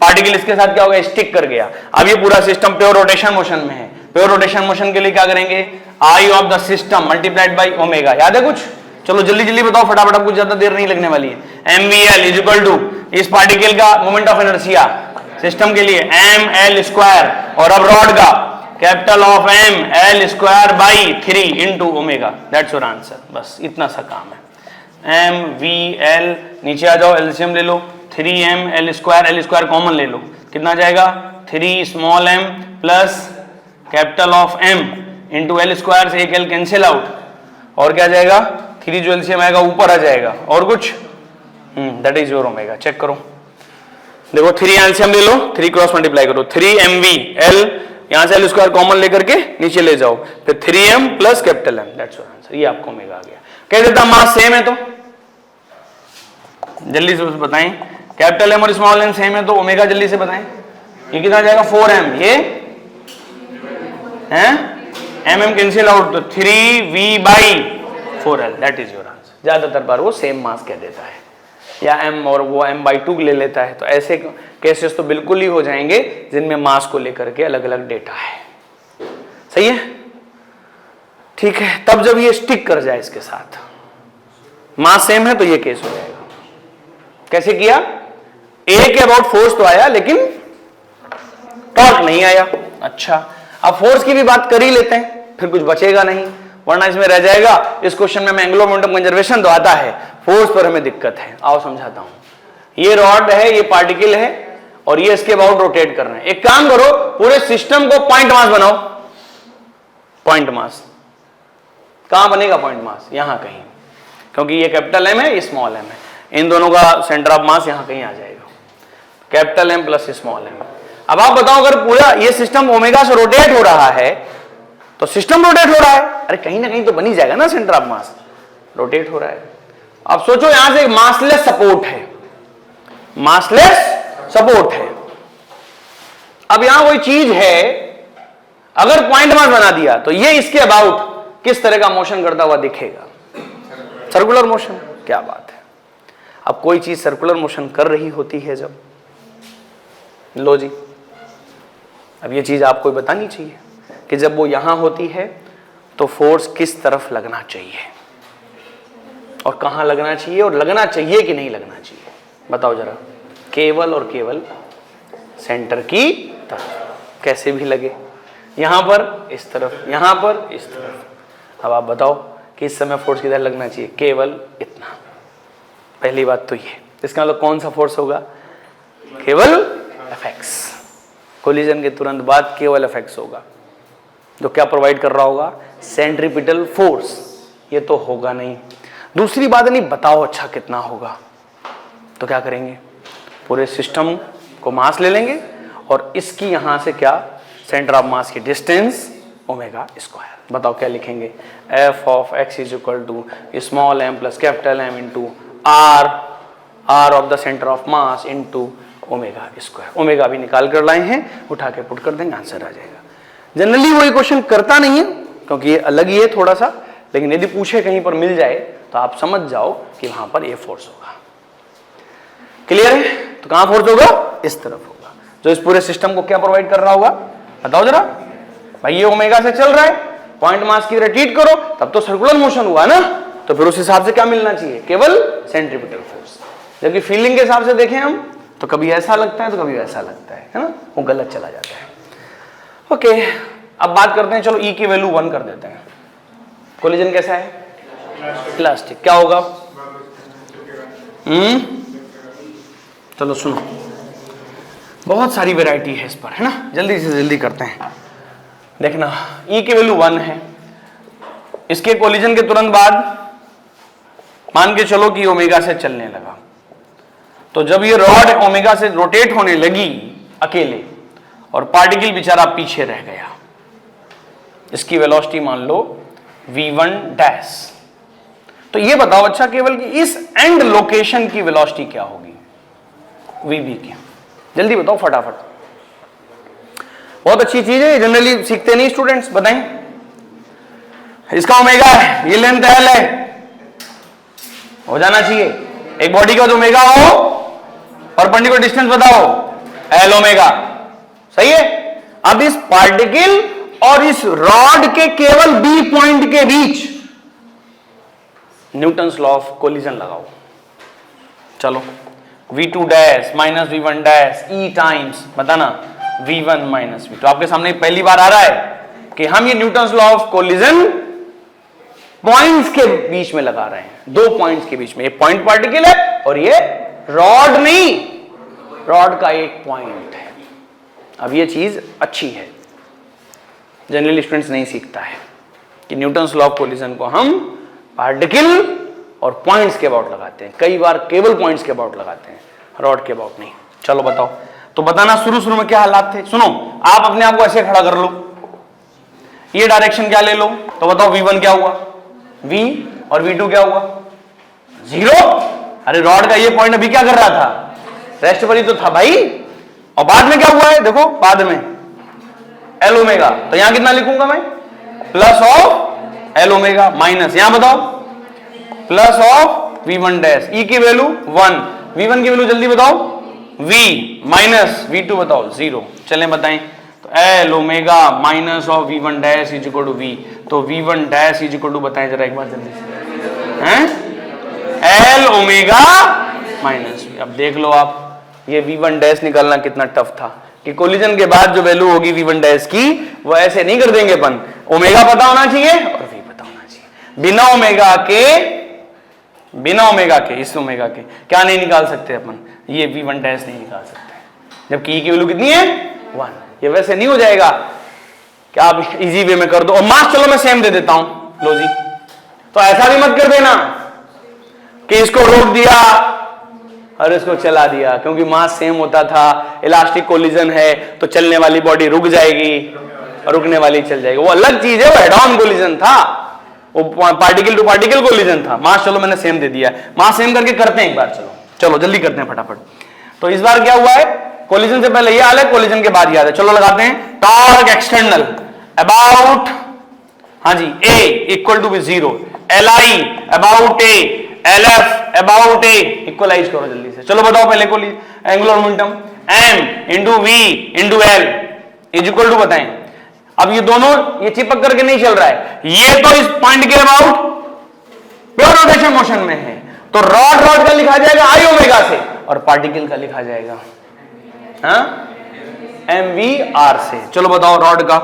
Speaker 1: पार्टिकल इसके साथ क्या होगा? स्टिक कर गया। अब ये पूरा सिस्टम प्योर रोटेशन मोशन में है। प्योर रोटेशन मोशन के लिए क्या करेंगे? I of the system multiplied by omega. याद है कुछ? चलो जल्दी जल्दी बताओ फटाफट, कुछ ज्यादा देर नहीं लगने वाली है। mvl इज इक्वल टू इस पार्टिकल का मोमेंट ऑफ इनर्शिया सिस्टम के लिए ml स्क्वायर, और अब रॉड का capital of m l square by 3 into omega. That's your answer. बस इतना सा काम है। mvl नीचे आ जाओ, एलसीएम ले लो, 3m l स्क्वायर कॉमन ले लो, कितना जाएगा? 3 small m plus capital of m into L square से एक l कैंसिल आउट, और क्या जाएगा? 3 जो एलसीएम आएगा ऊपर आ जाएगा, और कुछ? That is your omega. चेक करो, देखो 3 एलसीएम ले लो, 3 क्रॉस मल्टीप्लाई करो, 3 mvl, यहां से एल स्क्वायर कॉमन लेकर के नीचे ले जाओ, फिर 3m plus capital m। That's your answer. ये आपको ओमेगा आ गया। कह देता मास सेम है तो जल्दी से बताएं, कैपिटल M और स्मॉल m सेम है तो ओमेगा जल्दी से बताएं। ये कितना जाएगा? 4m, ये है mm कैंसिल आउट तो 3v by 4l। That is your answer. ज्यादातर बार वो सेम मास कह देता है, या m और वो m/2 ले लेता है। तो ऐसे केसेस तो बिल्कुल ही हो जाएंगे जिनमें मास को लेकर के अलग अलग डेटा है। सही है? ठीक है। तब जब ये स्टिक कर जाए इसके साथ, मास सेम है तो ये केस हो जाएगा। कैसे किया? ए के अबाउट फोर्स तो आया लेकिन टॉर्क नहीं आया। अच्छा, अब फोर्स की भी बात कर ही लेते हैं, फिर कुछ बचेगा नहीं, वरना इसमें रह जाएगा। इस क्वेश्चन में एंगुलर मोमेंटम कंजर्वेशन तो आता है, फोर्स पर हमें दिक्कत है। आओ समझाता हूं। ये रॉड है, ये पार्टिकल है, और ये इसके अबाउट रोटेट कर रहे हैं। एक काम करो, पूरे सिस्टम को पॉइंट मास बनाओ। पॉइंट मास कहां बनेगा? पॉइंट मास यहां कहीं, क्योंकि ये कैपिटल M है, ये स्मॉल m है। इन दोनों का सेंटर ऑफ मास यहां कहीं आ जाएगा, capital M plus small m। अब आप बताओ, अगर पूरा ये सिस्टम ओमेगा से रोटेट हो रहा है तो सिस्टम रोटेट हो रहा है, अरे कहीं ना कहीं तो बन ही जाएगा ना, सेंटर ऑफ मास रोटेट हो रहा है। अब सोचो यहां से एक मासलेस सपोर्ट है, मासलेस सपोर्ट है। अब यहां कोई चीज है, अगर पॉइंट मास बना दिया तो ये इसके अबाउट किस तरह का मोशन करता हुआ दिखेगा? Circular motion. क्या बात है। अब कोई चीज सर्कुलर मोशन कर रही होती है जब, लो जी, अब ये चीज आपको बतानी चाहिए। कि जब वो यहां होती है तो फोर्स किस तरफ लगना चाहिए और कहां लगना चाहिए और लगना चाहिए कि नहीं लगना चाहिए, बताओ जरा। केवल और केवल सेंटर की तरफ, कैसे भी लगे, यहां पर इस तरफ, यहां पर इस तरफ। अब आप बताओ कि इस समय फोर्स किधर लगना चाहिए, केवल इतना। पहली बात तो ये, इसका मतलब कौन सा फोर्स होगा, केवल एफएक्स। कोलिजन के तुरंत बाद केवल एफएक्स होगा, जो क्या प्रोवाइड कर रहा होगा, सेंट्रीपिटल फोर्स। ये तो होगा नहीं। दूसरी बात नहीं, बताओ अच्छा कितना होगा। तो क्या करेंगे, पूरे सिस्टम को मास ले लेंगे और इसकी यहां से क्या, सेंटर ऑफ मास की डिस्टेंस ओमेगा स्क्वायर। बताओ क्या लिखेंगे, f of x is equal to small m plus capital m into r of the centre of mass into omega square. Omega भी निकाल कर लाए हैं, उठा के पुट कर देंगे, आंसर आ जाएगा। जनरली वो क्वेश्चन करता नहीं है क्योंकि ये अलग ही है थोड़ा सा, लेकिन यदि पूछे कहीं पर मिल जाए तो आप समझ जाओ कि वहां पर ये फोर्स होगा। क्लियर है? तो कहां फोर्स होगा, इस तरफ होगा, जो इस पूरे सिस्टम को क्या प्रोवाइड कर रहा होगा, बताओ जरा। भाई ये ओमेगा से चल रहा है, पॉइंट मास की रिपीट करो, तब तो सर्कुलर मोशन हुआ ना, तो फिर उस हिसाब से क्या मिलना चाहिए, केवल सेंट्रीपिटल फोर्स। जबकि फीलिंग के हिसाब से देखें हम तो कभी ऐसा लगता है तो कभी वैसा लगता है ना, वो गलत चला जाता है। ओके, अब बात करते हैं, चलो ई की वैल्यू 1 कर देते हैं। कोलिजन कैसा है, इलास्टिक। क्या होगा, चलो सुनो, बहुत सारी वैरायटी है इस पर, है ना, जल्दी से जल्दी करते हैं। देखना, ई की वैल्यू 1 है, इसके कोलिजन के तुरंत बाद मान के चलो कि ओमेगा से चलने लगा, तो जब ये रॉड ओमेगा से रोटेट होने लगी अकेले और पार्टिकल बेचारा पीछे रह गया, इसकी वेलोसिटी मान लो v1 डैश। तो ये बताओ अच्छा केवल कि इस एंड लोकेशन की वेलोसिटी क्या होगी, vb की, जल्दी बताओ फटाफट। बहुत अच्छी चीज है, जनरली सीखते नहीं स्टूडेंट्स, बताएं। इसका ओमेगा है, ये लेंथ एल है, हो जाना चाहिए। एक बॉडी का जो ओमेगा हो, परपेंडिकुलर डिस्टेंस बताओ, एल ओमेगा, सही है। अब इस पार्टिकल और इस रॉड के केवल बी पॉइंट के बीच न्यूटन्स लॉ ऑफ कोलिजन लगाओ। चलो, v2 dash minus v1 dash ई टाइम्स, बताना v1 माइनस v2। आपके सामने पहली बार आ रहा है कि हम ये Newton's law of collision points के बीच में लगा रहे हैं, दो पॉइंट्स के बीच में। ये पॉइंट पार्टिकल है और ये रॉड नहीं, रॉड का एक पॉइंट है। अब ये चीज अच्छी है, जनरली स्टूडेंट्स नहीं सीखता है कि न्यूटन्स लॉ ऑफ कोलिजन को हम पार्टिकल और पॉइंट्स के अबाउट लगाते हैं, कई बार केवल पॉइंट्स के अबाउट लगाते हैं, रॉड के अबाउट नहीं। चलो बताओ, तो बताना शुरू में क्या हालात थे। सुनो, आप अपने आप को ऐसे खड़ा कर लो, ये डायरेक्शन क्या ले लो, तो बताओ v1 क्या हुआ, v, और v2 क्या हुआ, 0। अरे रॉड का ये पॉइंट अभी क्या कर रहा था, रेस्ट पर ही तो था भाई। और बाद में क्या हुआ है, देखो बाद में एल ओमेगा, तो यहां कितना लिखूंगा मैं, plus of L omega minus, यहां बताओ प्लस ऑफ v1 डैश, ई की वैल्यू 1, v1 की वैल्यू जल्दी बताओ, v माइनस v2 बताओ 0। चलें बताएं, तो l omega minus of v1 dash is equal to v, तो v1 dash is equal to बताएं जरा एक बार जल्दी से, हैं एल ओमेगा माइनस v। अब देख लो आप, ये v1 डैश निकालना कितना टफ था कि कोलिजन के बाद जो वैल्यू होगी v1 डैश की, वो ऐसे नहीं कर देंगे अपन, ओमेगा पता होना चाहिए और v पता होना चाहिए। बिना ओमेगा के इस ओमेगा के क्या नहीं निकाल सकते अपन, ये v1 डैश नहीं निकाल सकते, जबकि e की वैल्यू कितनी है 1। ये वैसे नहीं हो जाएगा कि आप इजी वे में कर दो, और मास चलो मैं सेम दे देता हूं, लो जी। तो ऐसा भी मत कर देना कि इसको रोक दिया और इसको चला दिया, क्योंकि मास सेम होता था, इलास्टिक कोलिजन है तो चलने वाली बॉडी रुक जाएगी और रुकने वाली चल जाएगी, वो अलग चीज है। वो हेड ऑन कोलिजन था, वो पार्टिकल टू पार्टिकल कोलिजन था। मास चलो मैंने सेम दे दिया, मास सेम करके करते हैं एक बार, चलो जल्दी करते हैं फटाफट। तो इस बार क्या हुआ है, कोलिजन से पहले ये हाल है, कोलिजन के बाद याद है। चलो लगाते हैं, टॉर्क एक्सटर्नल अबाउट, हाँ जी, A इक्वल टू 0, Li about A, LF about A, equalize करो जल्दी से। चलो बताओ पहले को angular momentum M into V into L is equal to बताएं अब ये दोनों ये चिपक करके नहीं चल रहा है, ये तो इस पॉइंट के अबाउट प्योर रोटेशन मोशन में है, तो रॉड का लिखा जाएगा आई ओमेगा से और पार्टिकल का लिखा जाएगा एम वी आर से। चलो बताओ रॉड का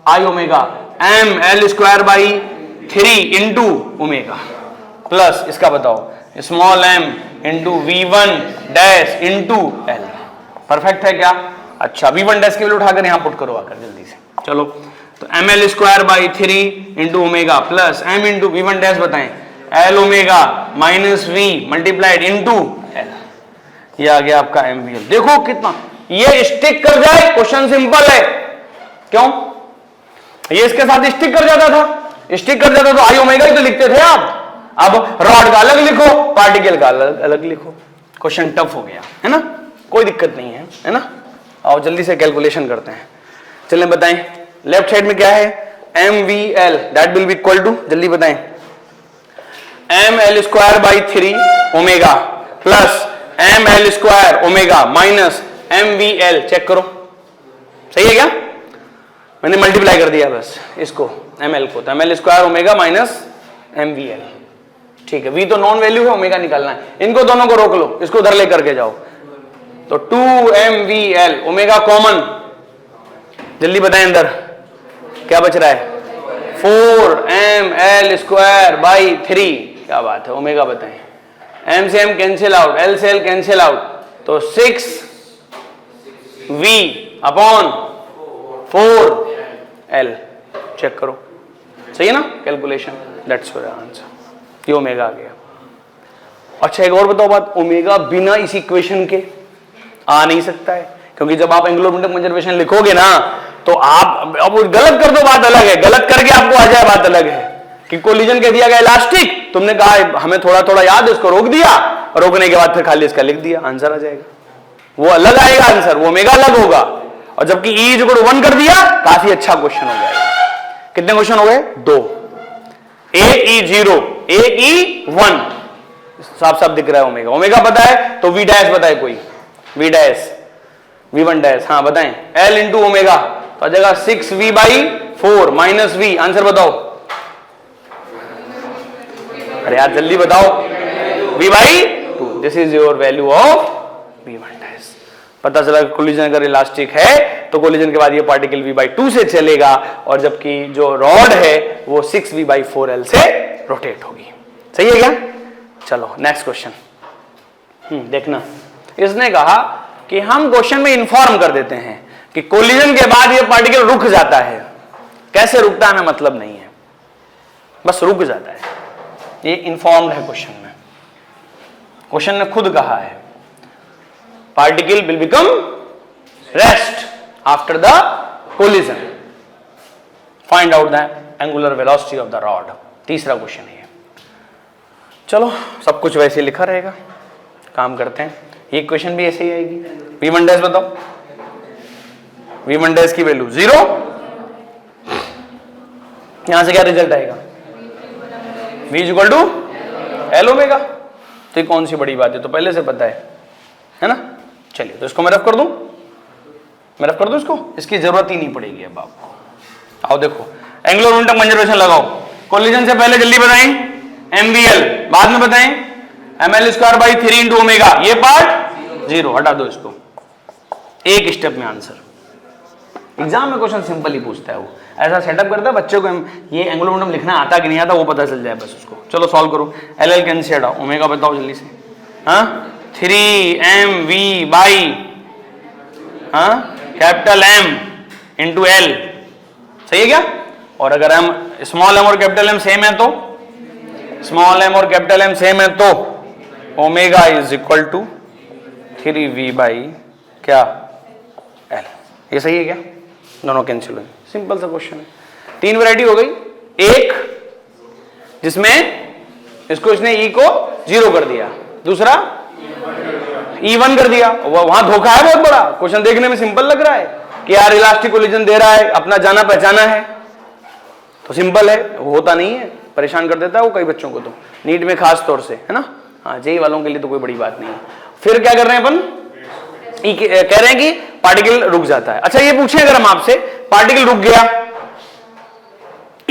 Speaker 1: I omega M L square by 3 into omega plus इसका बताओ small M into V1 dash into L. Perfect है क्या? अच्छा V1 डैश की वैल्यू उठाकर यहां पुट करो आकर जल्दी से। चलो तो M L square by 3 into omega plus M into V1 dash बताएं L omega minus V multiplied into L. ये आ गया आपका MVL। देखो कितना ये स्टिक कर जाए, क्वेश्चन सिंपल है। क्यों? ये इसके साथ स्टिक कर जाता था, स्टिक कर जाता तो आई ओमेगा ही तो लिखते थे आप। अब रॉड का अलग लिखो, पार्टिकल का अलग लिखो, क्वेश्चन टफ हो गया है ना। कोई दिक्कत नहीं है ना। आओ जल्दी से कैलकुलेशन करते हैं। चलें बताएं लेफ्ट साइड में क्या है, MVL that will be equal to, जल्दी बताएं, ML square by 3 omega plus ML square omega minus MVL। चेक करो सही है क्या? मैंने मल्टीप्लाई कर दिया बस इसको ML को, तो ML square omega minus MVL। ठीक है, V तो नॉन वैल्यू है, ओमेगा निकालना है। इनको दोनों को रोक लो, इसको उधर लेकर के जाओ, तो 2MVL ओमेगा कॉमन, जल्दी बताएं अंदर क्या बच रहा है, 4ML स्क्वायर बाई 3। क्या बात है, ओमेगा बताएं, M से M कैंसिल आउट, L से L कैंसिल आउट, तो 6V अपॉन 4L। चेक करो सही है ना कैलकुलेशन, दैट्स योर आंसर। ये ओमेगा आ गया। अच्छा एक और बताओ बात, ओमेगा बिना इस इक्वेशन के आ नहीं सकता है, क्योंकि जब आप एंगुलर मोमेंटम कंजर्वेशन लिखोगे ना तो आप अब गलत कर दो बात अलग है, गलत करके आपको आ जाए बात अलग है कि कोलिजन कह दिया गया इलास्टिक, तुमने कहा हमें थोड़ा थोड़ा याद है, इसको रोक दिया, रोकने के बाद फिर खाली इसका लिख दिया, आंसर आ जाएगा। वो अलग आएगा आंसर, वो ओमेगा अलग होगा। और जबकि ई इक्वल टू 1 कर दिया, काफी अच्छा क्वेश्चन हो जाएगा। कितने क्वेश्चन हो गए? 2। एक ई 0, एक ई 1, साफ साफ दिख रहा है ओमेगा। ओमेगा पता है तो वी डैश बताए कोई, वी डैश V1 डैश, हाँ बताएं, L इंटू ओमेगा तो आ जाएगा 6V by 4 minus V। Answer बताओ, अरे यार जल्दी बताओ, V by 2। This is your value of V1 dash. पता चला कोलिजन अगर इलास्टिक है तो कोलिजन के बाद ये पार्टिकल V बाई 2 से चलेगा, और जबकि जो रॉड है वो 6V बाई 4L से रोटेट होगी। सही है क्या? चलो नेक्स्ट क्वेश्चन देखना। इसने कहा कि हम क्वेश्चन में इंफॉर्म कर देते हैं कि कोलिजन के बाद ये पार्टिकल रुक जाता है। कैसे रुकता है हमें मतलब नहीं है, बस रुक जाता है। ये इंफॉर्म्ड है क्वेश्चन में। क्वेश्चन ने खुद कहा है particle will become rest after the collision, find out the angular velocity of the rod. तीसरा क्वेश्चन है। चलो सब कुछ वैसे लिखा रहेगा, काम करते हैं। ये क्वेश्चन भी ऐसे ही आएगी। V1 डैश बताओ, V1 डैश की वैल्यू 0, यहां से क्या रिजल्ट आएगा, V equal to L omega. तो ये कौन सी बड़ी बात है, तो पहले से पता है ना। चलिए तो इसको मैं रफ कर दूं, मैं रफ कर दूं इसको, इसकी जरूरत ही नहीं पड़ेगी अब आपको। आओ देखो एंगुलर मोमेंटम कंजर्वेशन लगाओ। कोलिजन से पहले जल्दी बताएं MVL, बाद में बताएं ML square by 3 into omega. ये पार्ट 0 हटा दो इसको, एक स्टेप में आंसर। एग्जाम में क्वेश्चन सिंपल ही पूछता है, वो ऐसा सेटअप करता है बच्चों को ये एंगुलर मोमेंटम लिखना आता कि नहीं आता वो पता चल जाए बस उसको। चलो सॉल्व करो, LL कैंसिल हटाओ, ओमेगा बताओ जल्दी से। हाँ 3MV by capital M into L। सही है क्या? और अगर हम स्मॉल m और कैपिटल M सेम है तो, स्मॉल m और कैपिटल M सेम है तो omega is equal to 3V by क्या L। ये सही है क्या? दोनों कैंसिल हुए, सिंपल सा क्वेश्चन है। 3 वैरायटी हो गई, एक जिसमें इसको इसने E को 0 कर दिया, दूसरा E1 कर दिया। वहां धोखा है बहुत बड़ा। क्वेश्चन देखने में सिंपल लग रहा है कि यार इलास्टिक कोलिजन दे रहा है, अपना जाना पहचाना है तो सिंपल है, होता नहीं है, परेशान कर देता है वो कई बच्चों को, तो नीट में खास तौर से है ना। हाँ जेई वालों के लिए तो कोई बड़ी बात नहीं है। फिर क्या कर रहे हैं अपन, कह रहे हैं कि पार्टिकल रुक जाता है। अच्छा ये पूछें अगर हम आपसे, पार्टिकल रुक गया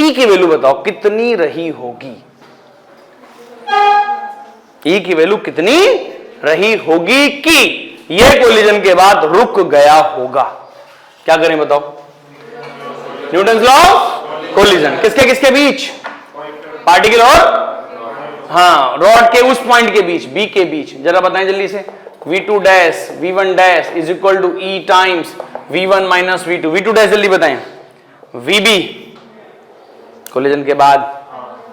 Speaker 1: ई की वैल्यू बताओ कितनी रही होगी, ई की वैल्यू कितनी रही होगी कि ये कोलिजन के बाद रुक गया होगा। क्या करें बताओ, न्यूटन्स लॉ ऑफ कोलिजन किसके किसके बीच, पार्टिकल और हाँ रॉड के उस पॉइंट के बीच, बी के बीच। जरा बताएं जल्दी से, v2 dash v1 dash is equal to e times v1 minus v2। v2 dash जल्दी बताएं, vb कोलिजन के बाद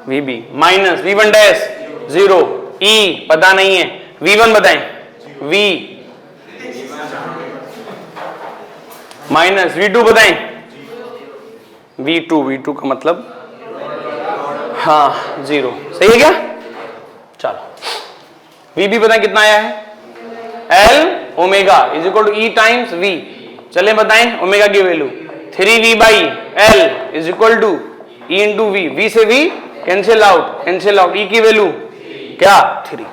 Speaker 1: vb minus v1 dash 0, e पता नहीं है, v1 बताएं, v माइनस v2 बताएं, v2 का मतलब हाँ 0, सही है क्या। चलो vb बताएं कितना आया है, l omega is equal to e times v। चले बताएं ओमेगा की value 3v by l is equal to e into v। v से v कैंसिल आउट, e की वैल्यू क्या 3,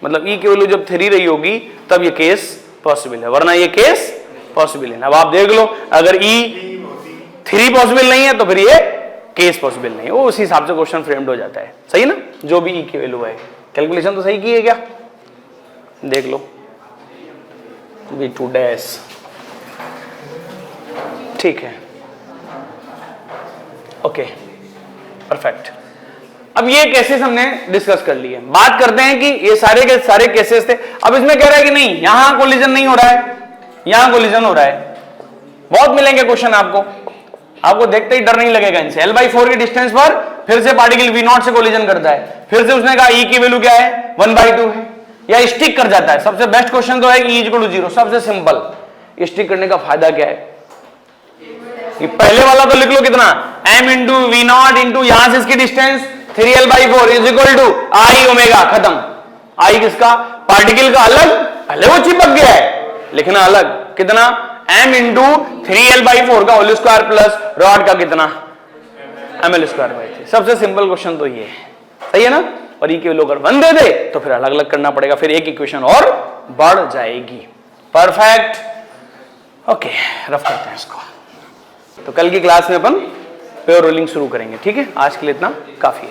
Speaker 1: मतलब e की वैल्यू जब 3 रही होगी तब ये केस पॉसिबल है, वरना ये केस पॉसिबल है। अब आप देख लो, अगर e 3 पॉसिबल नहीं है तो फिर ये केस पॉसिबल नहीं है, वो उसी हिसाब से क्वेश्चन फ्रेम्ड हो जाता है, सही ना। जो भी e की वैल्यू है, कैलकुलेशन तो सही की है क्या, देख लो v2 डैश, ठीक है, ओके परफेक्ट। अब ये केसेस हमने डिस्कस कर लिए, बात करते हैं कि ये सारे के सारे केसेस थे। अब इसमें कह रहा है कि नहीं यहां कोलिजन नहीं हो रहा है, यहां कोलिजन हो रहा है। बहुत मिलेंगे क्वेश्चन आपको देखते ही डर नहीं लगेगा इनसे। l/4 की डिस्टेंस पर फिर से पार्टिकल v0 से कोलिजन करता है, फिर से उसने कहा e की वैल्यू क्या है 1/2 है, या स्टिक कर जाता है। सबसे बेस्ट क्वेश्चन तो है e = 0, सबसे सिंपल। स्टिक करने का फायदा क्या है, ये पहले वाला तो लिख लो कितना m इंटू v0 इंटू यहां से इसकी distance 3l/4 is equal to I omega, खत्म। आई किसका, पार्टिकल का अलग, पहले वो चिपक गया है, लिखना अलग, कितना m इंटू 3l/4 का होल स्क्वायर प्लस रॉड का कितना ml²/3। सबसे सिंपल क्वेश्चन तो ये है, सही है ना। और ये की वैल्यू अगर 1 दे दे तो फिर अलग अलग करना पड़ेगा, फिर एक इक्वेशन और बढ़ जाएगी। परफेक्ट, ओके रफ करते हैं इसको। तो कल की क्लास में अपन प्योर रोलिंग शुरू करेंगे, ठीक है। आज के लिए इतना काफी है।